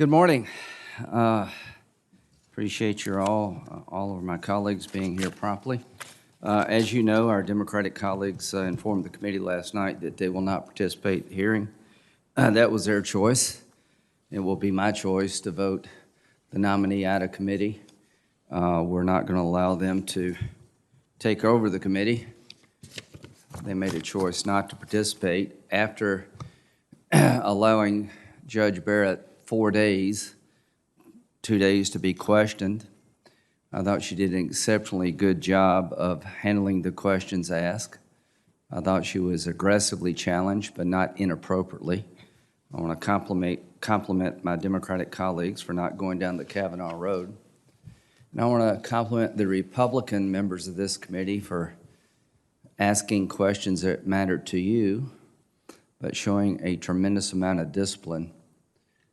Good morning. Appreciate all of my colleagues being here promptly. As you know, our Democratic colleagues informed the committee last night that they will not participate in the hearing. That was their choice. It will be my choice to vote the nominee out of committee. We're not going to allow them to take over the committee. They made a choice not to participate after allowing Judge Barrett 4 days, 2 days to be questioned. I thought she did an exceptionally good job of handling the questions asked. I thought she was aggressively challenged, but not inappropriately. I want to compliment my Democratic colleagues for not going down the Kavanaugh road. And I want to compliment the Republican members of this committee for asking questions that mattered to you, but showing a tremendous amount of discipline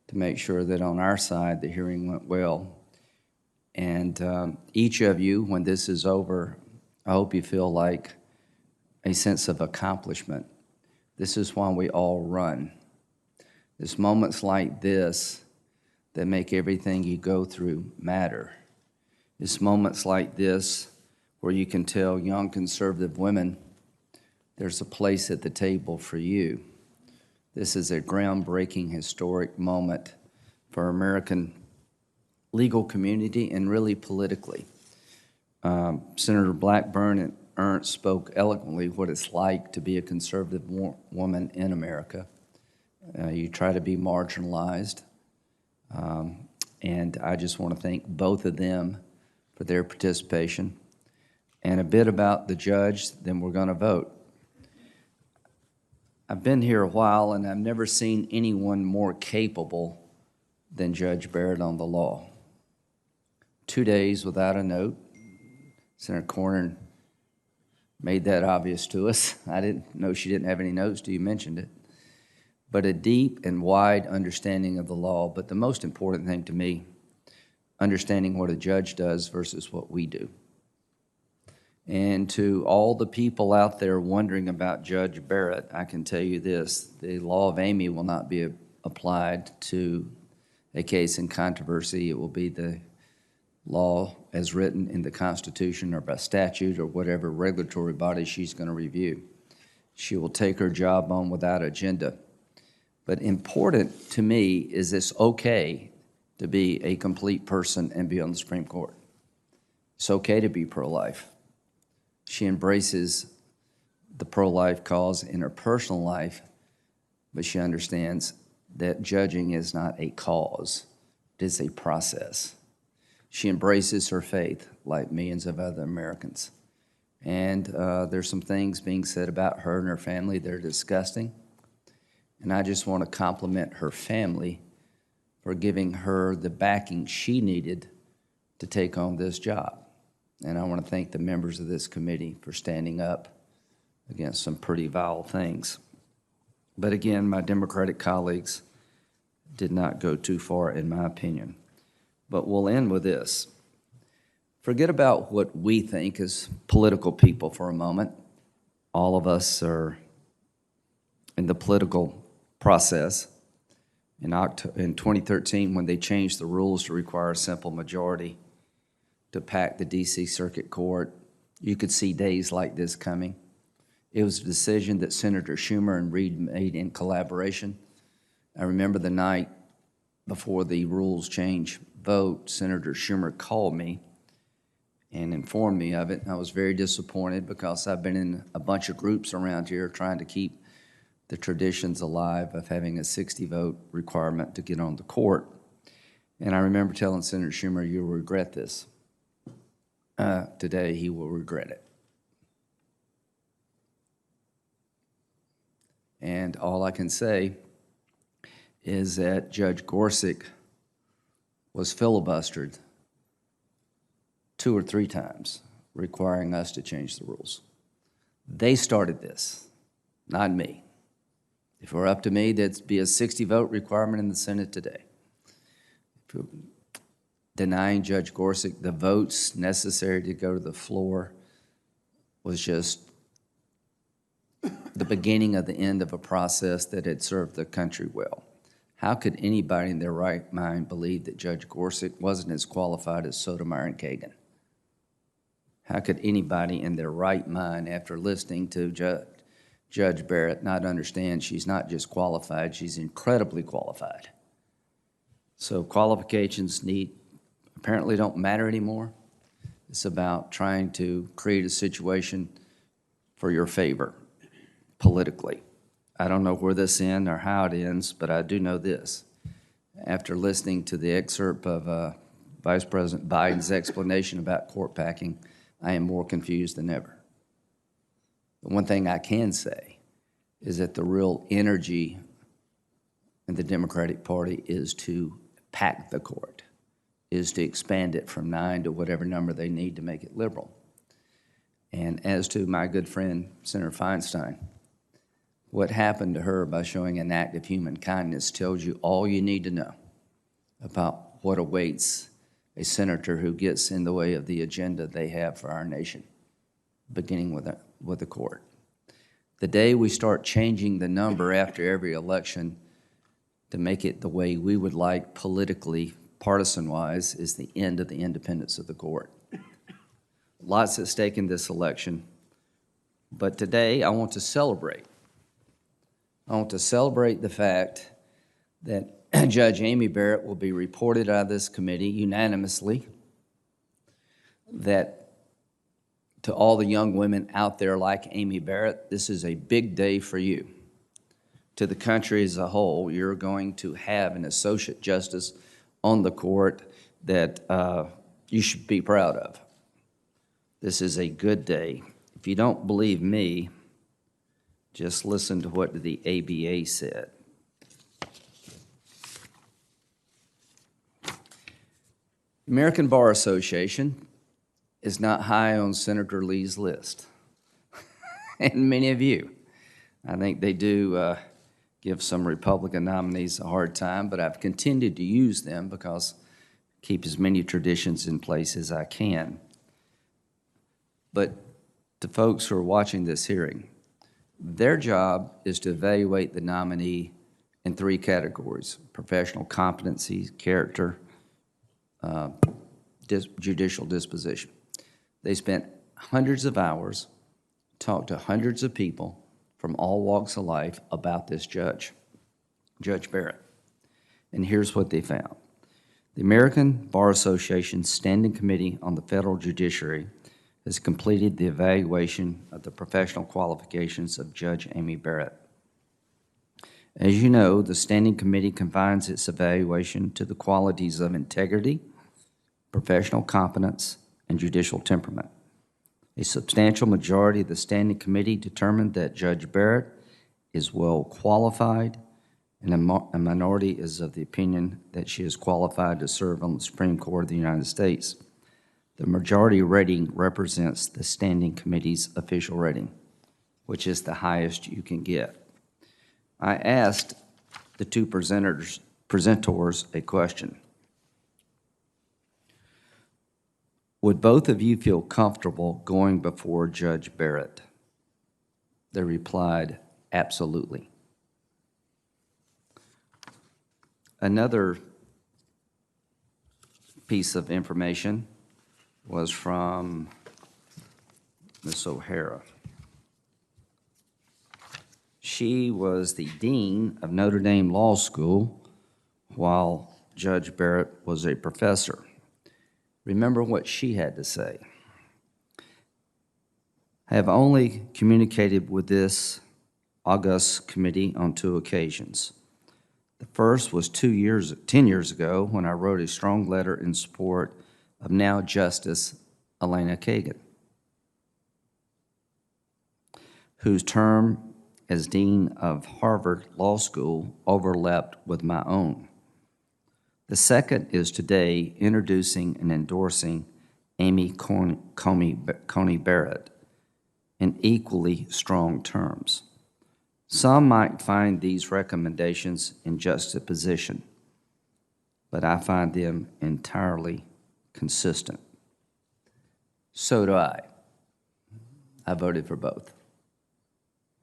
to make sure that on our side the hearing went well. And each of you, when this is over, I hope you feel like a sense of accomplishment. This is why we all run. It's moments like this that make everything you go through matter. It's moments like this where you can tell young conservative women there's a place at the table for you. This is a groundbreaking, historic moment for American legal community and really politically. Senator Blackburn and Ernst spoke eloquently what it's like to be a conservative woman in America. You try to be marginalized, and I just want to thank both of them for their participation. And a bit about the judge, then we're going to vote. I've been here a while, and I've never seen anyone more capable than Judge Barrett on the law. 2 days without a note. Senator Cornyn made that obvious to us. I didn't know she didn't have any notes till you mentioned it. But a deep and wide understanding of the law, but the most important thing to me, understanding what a judge does versus what we do. And to all the people out there wondering about Judge Barrett, I can tell you this: the law of Amy will not be applied to a case in controversy. It will be the law as written in the Constitution or by statute or whatever regulatory body she's going to review. She will take her job on without agenda. But important to me is it's okay to be a complete person and be on the Supreme Court. It's okay to be pro-life. She embraces the pro-life cause in her personal life, but she understands that judging is not a cause, it is a process. She embraces her faith like millions of other Americans. And there's some things being said about her and her family that are disgusting. And I just want to compliment her family for giving her the backing she needed to take on this job. And I want to thank the members of this committee for standing up against some pretty vile things. But again, my Democratic colleagues did not go too far, in my opinion. But we'll end with this. Forget about what we think as political people for a moment. All of us are in the political process. In 2013, when they changed the rules to require a simple majority to pack the D.C. Circuit Court, you could see days like this coming. It was a decision that Senator Schumer and Reid made in collaboration. I remember the night before the rules change vote, Senator Schumer called me and informed me of it. I was very disappointed because I've been in a bunch of groups around here trying to keep the traditions alive of having a 60-vote requirement to get on the court. And I remember telling Senator Schumer, you'll regret this. Today, he will regret it. And all I can say is that Judge Gorsuch was filibustered 2 or 3 times, requiring us to change the rules. They started this, not me. If it were up to me, there'd be a 60-vote requirement in the Senate today. Denying Judge Gorsuch the votes necessary to go to the floor was just the beginning of the end of a process that had served the country well. How could anybody in their right mind believe that Judge Gorsuch wasn't as qualified as Sotomayor and Kagan? How could anybody in their right mind, after listening to Judge Barrett, not understand she's not just qualified, she's incredibly qualified? So qualifications apparently don't matter anymore. It's about trying to create a situation for your favor politically. I don't know where this ends or how it ends, but I do know this. After listening to the excerpt of Vice President Biden's explanation about court packing, I am more confused than ever. The one thing I can say is that the real energy in the Democratic Party is to pack the court, is to expand it from 9 to whatever number they need to make it liberal. And as to my good friend, Senator Feinstein, what happened to her by showing an act of human kindness tells you all you need to know about what awaits a senator who gets in the way of the agenda they have for our nation, beginning with the court. The day we start changing the number after every election to make it the way we would like politically, partisan-wise, is the end of the independence of the court. Lots at stake in this election, but today I want to celebrate. I want to celebrate the fact that Judge Amy Barrett will be reported out of this committee unanimously, that to all the young women out there like Amy Barrett, this is a big day for you. To the country as a whole, you're going to have an associate justice on the court that you should be proud of. This is a good day. If you don't believe me, just listen to what the ABA said. The American Bar Association is not high on Senator Lee's list, and many of you. I think they do give some Republican nominees a hard time, but I've continued to use them because I keep as many traditions in place as I can. But to folks who are watching this hearing, their job is to evaluate the nominee in 3 categories: professional competency, character, judicial disposition. They spent hundreds of hours, talked to hundreds of people from all walks of life about this Judge Barrett. And here's what they found. The American Bar Association Standing Committee on the Federal Judiciary has completed the evaluation of the professional qualifications of Judge Amy Barrett. As you know, the Standing Committee confines its evaluation to the qualities of integrity, professional competence, and judicial temperament. A substantial majority of the Standing Committee determined that Judge Barrett is well qualified, and a minority is of the opinion that she is qualified to serve on the Supreme Court of the United States. The majority rating represents the Standing Committee's official rating, which is the highest you can get. I asked the 2 presenters a question. Would both of you feel comfortable going before Judge Barrett? They replied, absolutely. Another piece of information was from Ms. O'Hara. She was the dean of Notre Dame Law School while Judge Barrett was a professor. Remember what she had to say. I have only communicated with this august committee on 2 occasions. The first was 10 years ago when I wrote a strong letter in support of now Justice Elena Kagan, whose term as Dean of Harvard Law School overlapped with my own. The second is today introducing and endorsing Amy Coney Barrett in equally strong terms. Some might find these recommendations in juxtaposition, but I find them entirely consistent. So do I. I voted for both.